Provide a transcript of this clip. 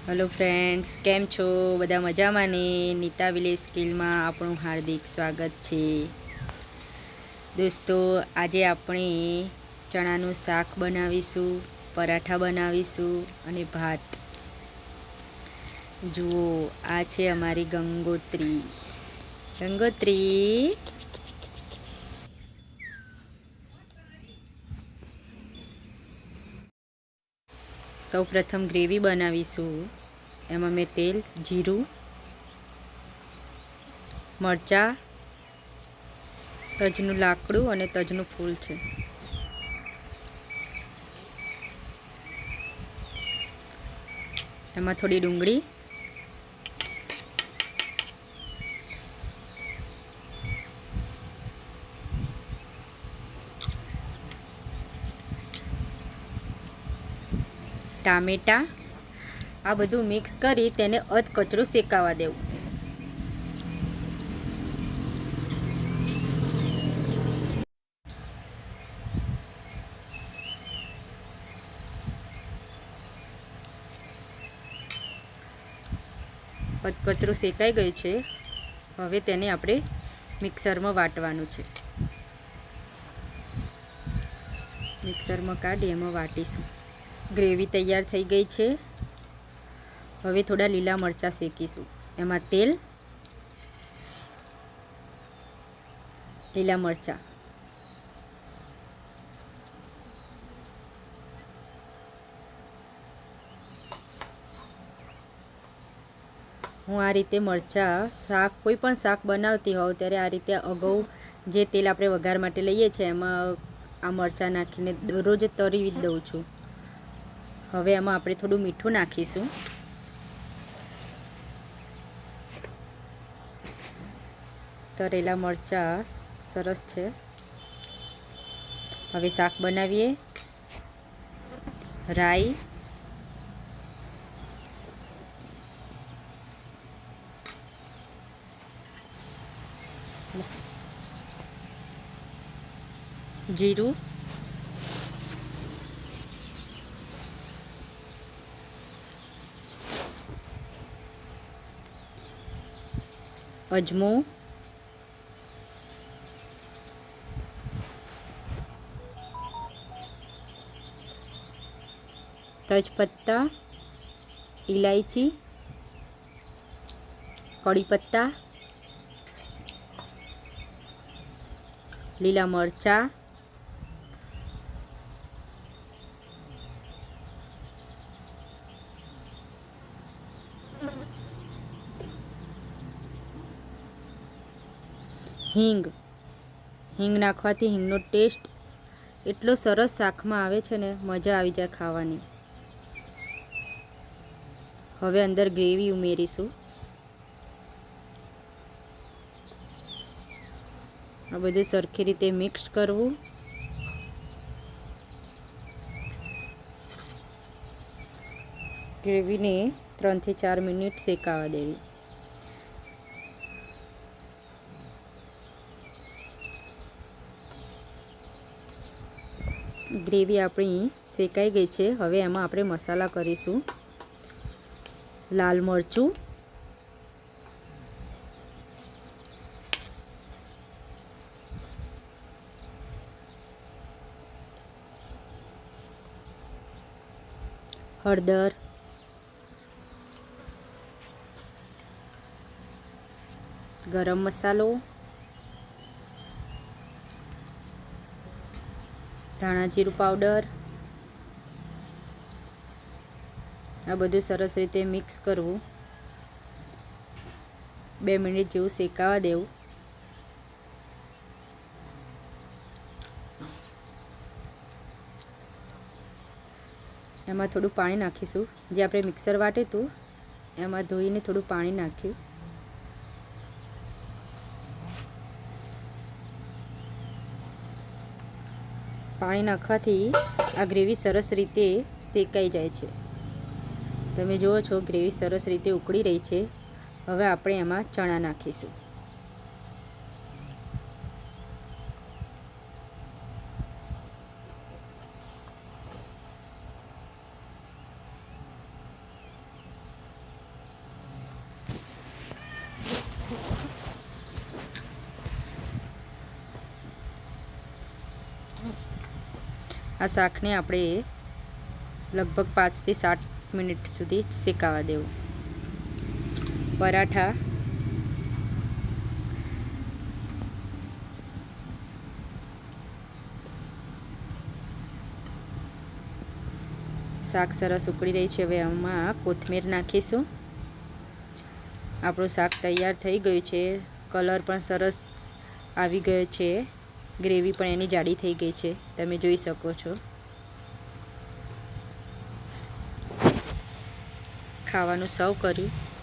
Hello friends, केम छो? बधा मजामां ने? नीता विलेज स्किल में आपणुं हार्दिक स्वागत छे। दोस्तों, आजे आपणे चणानुं शाक बनावीशुं, पराठा बनावीशुं अने भात। जुओ, आ छे अमारी गंगोत्री। गंगोत्री, सौ प्रथम ग्रेवी बनावीशुं। एमां मैं तेल, जीरुं, मरचा, तजनुं लाकड़ुं अने तजनुं फूल छे। एमां थोड़ी डूंगળી, टामेटा, आ बधुं मिक्स करी तेने अधकचરું શેકાવા દેવું। અધકચરું શેકાઈ ગયું છે। હવે તેને આપણે મિક્સરમાં વાટવાનું છે। મિક્સરમાં કાઢી એમાં વાટીશું। ગ્રેવી તૈયાર થઈ ગઈ છે। હવે થોડા લીલા મરચાં શેકીશું। એમાં તેલ, લીલા મરચાં, હું આ રીતે મરચાં શાક કોઈ પણ શાક બનાવતી હોઉં ત્યારે આ રીતે અગાઉ જે તેલ આપણે વઘાર માટે લઈએ છીએ એમાં આ મરચાં નાખીને દરરોજ તળી દઉં છું। હવે એમાં આપણે થોડું મીઠું નાખીશું। તળેલા મરચાં સરસ છે। હવે શાક બનાવીએ। રાઈ, जीरू, अजमो, तेजपत्ता, इलायची, कड़ी पत्ता, लीला मरचा, हींग। हींग नाखवाथी हींगनो टेस्ट एटलो सरस शाकमां आवे छे ने, मजा आवी जाय खावानी। हवे अंदर ग्रेवी उमेरीशुं। आ बधुं सरखी रीते मिक्स करवुं। ग्रेवी ने 3 થી 4 मिनिट शेकावा देवी। ग्रेवी अपनी शेकाई गई है। हवे एमां आपणे मसाला करीशुं। लाल मरचुं, हळदर, गरम मसालो, धाणा जीरु पाउडर, आ बधुं सरस रीते मिक्स करवुं। 2 मिनिट जेवुं शेकावा देवुं। एमां थोड़ुं पाणी नाखीशुं। जे आपणे मिक्सर वाट्युं हतुं एमां धोईने थोड़ुं पाणी नाख्युं। पाणी नाखवाथी आ ग्रेवी सरस रीते शेकाई जाय छे। तमे जुओ छो ग्रेवी सरस रीते उकળી रही छे। हवे आपणे एमां चणा नाखीशुं। આ શાકને આપણે લગભગ 5 થી 7 મિનિટ સુધી શેકાવા દેવું. પરાઠા શાક સરસ ઉકળી રહી છે. હવે આમાં કોથમીર નાખીશું. આપણું શાક તૈયાર થઈ ગયું છે. કલર પણ સરસ આવી ગયો છે. ગ્રેવી પણ એની જાડી થઈ ગઈ છે, તમે જોઈ શકો છો. ખાવાનું સર્વ કર્યું.